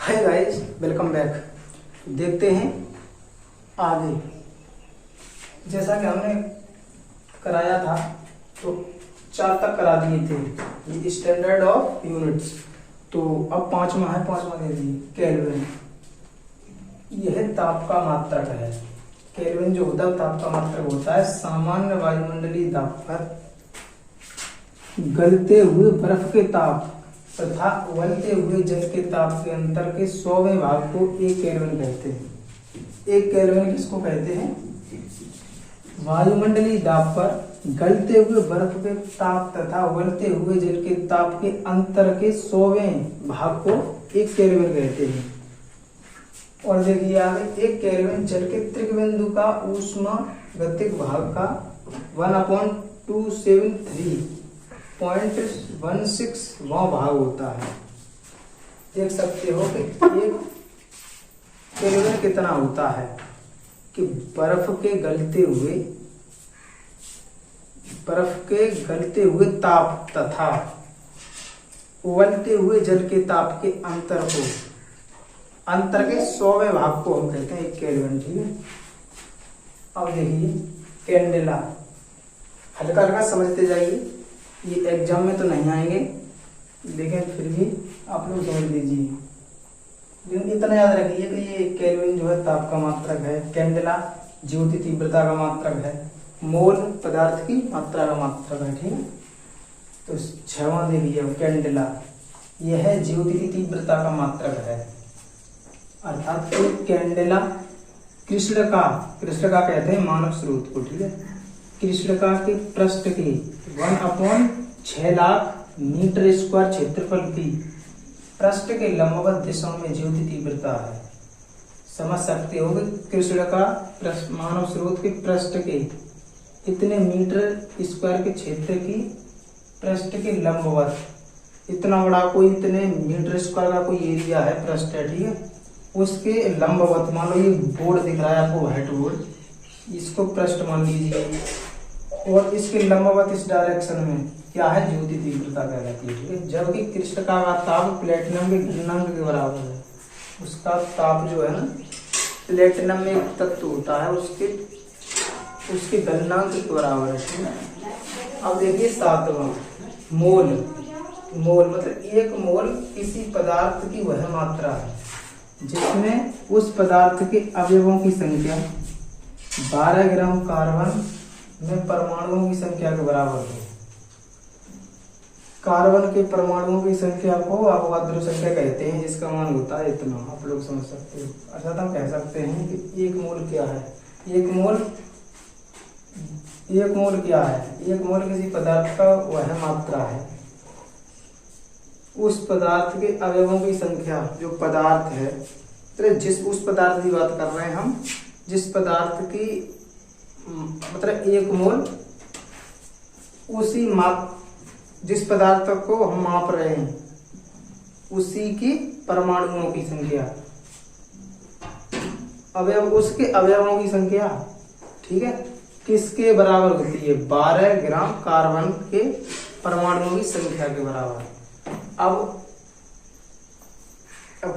Hi guys, welcome back. देखते हैं आगे। जैसा कि हमने कराया था तो 4 तक करा दिए थे ये स्टैंडर्ड ऑफ यूनिट्स। तो अब पांचवा दे दिए केल्विन। यह ताप का मात्रक है। केल्विन जो होता है ताप का मात्रक होता है। सामान्य वायुमंडलीय दाब पर गलते हुए बर्फ के ताप तथा उबलते हुए जल के ताप के अंतर के 100वें भाग को 1 केल्विन कहते हैं। 1 केल्विन किसको कहते हैं? वायुमंडलीय दाब पर गलते हुए बर्फ के ताप तथा उबलते हुए जल के ताप के अंतर के 100वें भाग को 1 केल्विन कहते हैं। और देखिए आगे, 1 केल्विन जल के त्रिकबिंदु का ऊष्मागतिक भाग का 1/273.16वां भाग होता है। देख सकते हो कि 1 केल्विन कितना होता है कि बर्फ के गलते हुए ताप तथा उबलते हुए जल के ताप के अंतर के 100वें भाग को हम कहते हैं 1 केल्विन। ठीक है। अब देखिए कैंडेला, हल्का हल्का समझते जाइए। ये एग्जाम में तो नहीं आएंगे लेकिन फिर भी आप लोग समझ लीजिए। लेकिन इतना याद रखिए कि ये केल्विन जो है ताप का मात्रक है। कैंडेला ज्योति तीव्रता का मात्रक है। मोल पदार्थ की मात्रा का मात्रक है। ठीक है। तो 6वां देखिए कैंडेला, यह ज्योति की तीव्रता का मात्रक है। अर्थात एक कैंडेला कृष्ण का कहते हैं मानव स्रोत को। ठीक है। कृष्णिका के पृष्ठ के 1/6 लाख मीटर स्क्वायर क्षेत्रफल की पृष्ठ के लंबवत दिशाओं में ज्योति तीव्रता है। समझ सकते हो कि कृष्णिका मानव स्रोत के पृष्ठ के इतने मीटर स्क्वायर के क्षेत्र की पृष्ठ के लंबवत, इतना बड़ा कोई इतने मीटर स्क्वायर का कोई एरिया है, पृष्ठ है। ठीक है। उसके लंबवत, मान लो ये बोर्ड दिख रहा है आपको, व्हाइट बोर्ड, इसको पृष्ठ मान लीजिए और इसके लंबवत इस डायरेक्शन में क्या है, ज्योति तीव्रता कहलाती है। ठीक है। जबकि कृष्णिका का ताप प्लेटिनम के घनांक के बराबर है। उसका ताप जो है ना, प्लेटिनम में एक तत्व होता है उसके गलनांक के बराबर है। ठीक है। अब देखिए 7वां, मोल मतलब 1 मोल किसी पदार्थ की वह मात्रा है जिसमें उस पदार्थ के अवयवों की संख्या 12 ग्राम कार्बन में परमाणुओं की संख्या के बराबर हो। कार्बन के परमाणुओं की संख्या को अवोगाद्रो संख्या कहते हैं, जिसका मान होता है इतना। आप लोग समझ सकते हो। अर्थात हम कह सकते हैं कि 1 मोल क्या है। 1 मोल क्या है? 1 मोल किसी पदार्थ का वह मात्रा है उस पदार्थ के अवयवों की संख्या, जो पदार्थ है, तो उस पदार्थ की बात कर रहे हैं हम, जिस पदार्थ की मतलब 1 मोल जिस पदार्थ को हम माप रहे हैं उसी की परमाणुओं की संख्या, उसके अवयवों की संख्या। ठीक है। किसके बराबर होती है? 12 ग्राम कार्बन के परमाणुओं की संख्या के बराबर। अब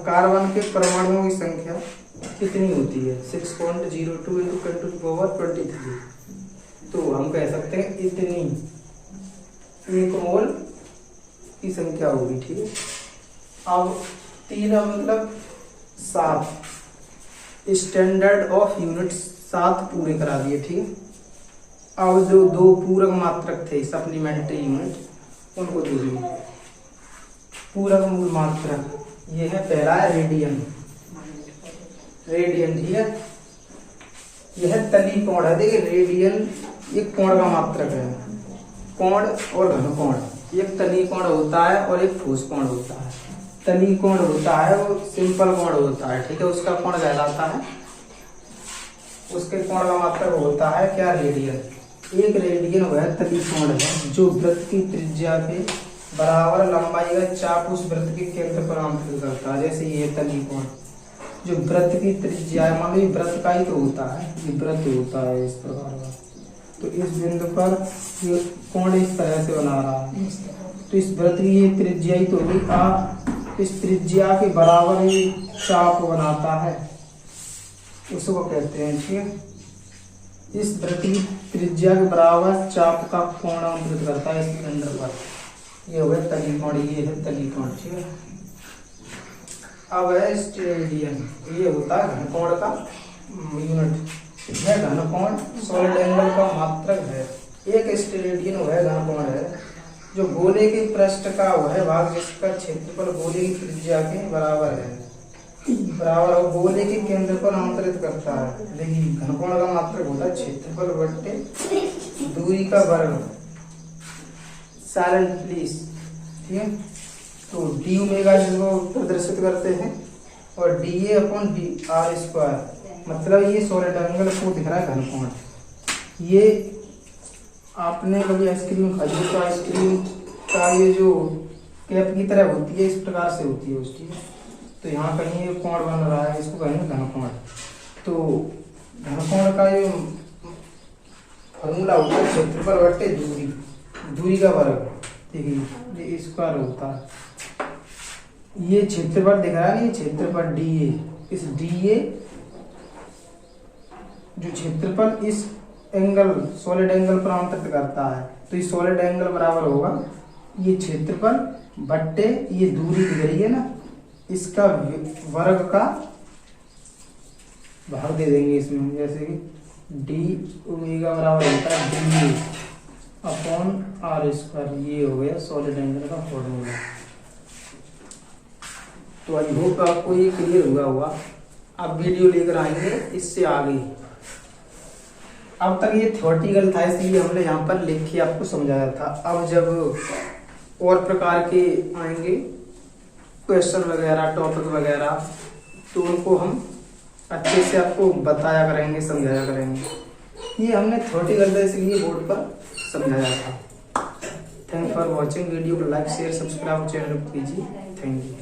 कार्बन के परमाणुओं की संख्या कितनी होती है? 6.02 × 10⁻23। तो हम कह सकते हैं इतनी 1 मोल की संख्या होगी। ठीक है। अब 3 मतलब 7 स्टैंडर्ड ऑफ यूनिट 7 पूरे करा दिए। ठीक है। अब जो 2 पूरक मात्रक थे सप्लीमेंट्री यूनिट, उनको देखिए। पूरक मूल मात्रक, ये है पहला है रेडियन। ठीक है। यह तली कोण है। देखिए रेडियन एक कोण का मात्रक है। कोण और घन कोण, एक तली कोण होता है और एक ठोस कोण होता है। तली कोण होता है वो सिंपल कोण होता है। ठीक है। उसका कोण कहलाता है, उसके कोण का मात्रक होता है क्या? रेडियन। एक रेडियन वह तली कोण है जो वृत्त की त्रिज्या के बराबर लंबाई का चाप उस वृत्त के केंद्र पर आंतरित करता है। जैसे ये तली कोण जो वृत्त की त्रिज्या है, मान लो ये वृत्त का ही तो होता है, ये वृत्त होता है इस प्रकार का, तो इस बिंदु पर ये कोण इस तरह से बना रहा है। तो इस वृत्त की ये त्रिज्या ही तो होगी इस त्रिज्या के बराबर ही चाप बनाता है, उसको कहते हैं। ठीक है, इस वृत्त की त्रिज्या के बराबर चाप का कोण अंतरित करता है इस सिलेंडर पर। ये हो गया तली कोण, ये है तली कोण। ठीक है, अब है स्टेरेडियन, ये होता है घन कोण का यूनिट। यह घन कोण सॉलिड एंगल का मात्रक है। एक स्टेरेडियन वह घन कोण है जो गोले के पृष्ठ का वह भाग जिसका क्षेत्रफल गोले की त्रिज्या के बराबर है, बराबर और गोले के केंद्र पर अंतरित करता है। देखिए घन कोण का मात्रक होता है क्षेत्रफल बट्टे दूरी का वर्ग। Silent please. ठीक है, तो डी ओमेगा जिसको प्रदर्शित करते हैं और D A upon D R square, मतलब ये सॉलिड एंगल को दिख रहा है घन कोण। ये आपने कभी आइसक्रीम खाई है तो आइसक्रीम का ये जो कैप की तरह होती है, इस प्रकार से होती है उसकी। तो यहाँ कहीं ये कोण बन रहा है, इसको कहेंगे घन कोण। तो घन कोण का ये फॉर्मूला होता है क्षेत्रफल बट्टे दूरी, दूरी का वर्ग। देखिए ये स्क्वायर होता है, ये क्षेत्रफल दिख रहा है, ये क्षेत्रफल डी ए। इस डी ए जो क्षेत्रफल इस एंगल सॉलिड एंगल पर अंतरित करता है, तो ये सॉलिड एंगल बराबर होगा ये क्षेत्रफल बट्टे ये दूरी दिख रही है ना, इसका वर्ग का भाग दे देंगे इसमें। जैसे कि डी ओमेगा बराबर होता है D A upon R square. ये हो गया सॉलिड एंगल का फॉर्मूला। तो आई होप आपको ये क्लियर हुआ होगा। अब वीडियो लेकर आएंगे इससे आगे। अब तक ये थ्योरेटिकल था, इसलिए हमने यहाँ पर लिख के आपको समझाया था। अब जब और प्रकार के आएंगे क्वेश्चन वगैरह, टॉपिक वगैरह, तो उनको हम अच्छे से आपको बताया करेंगे, समझाया करेंगे। ये हमने थ्योरेटिकल था इसलिए बोर्ड पर समझाया था। Thank for watching. वीडियो को लाइक शेयर सब्सक्राइब चैनल को कीजिए। Thank you.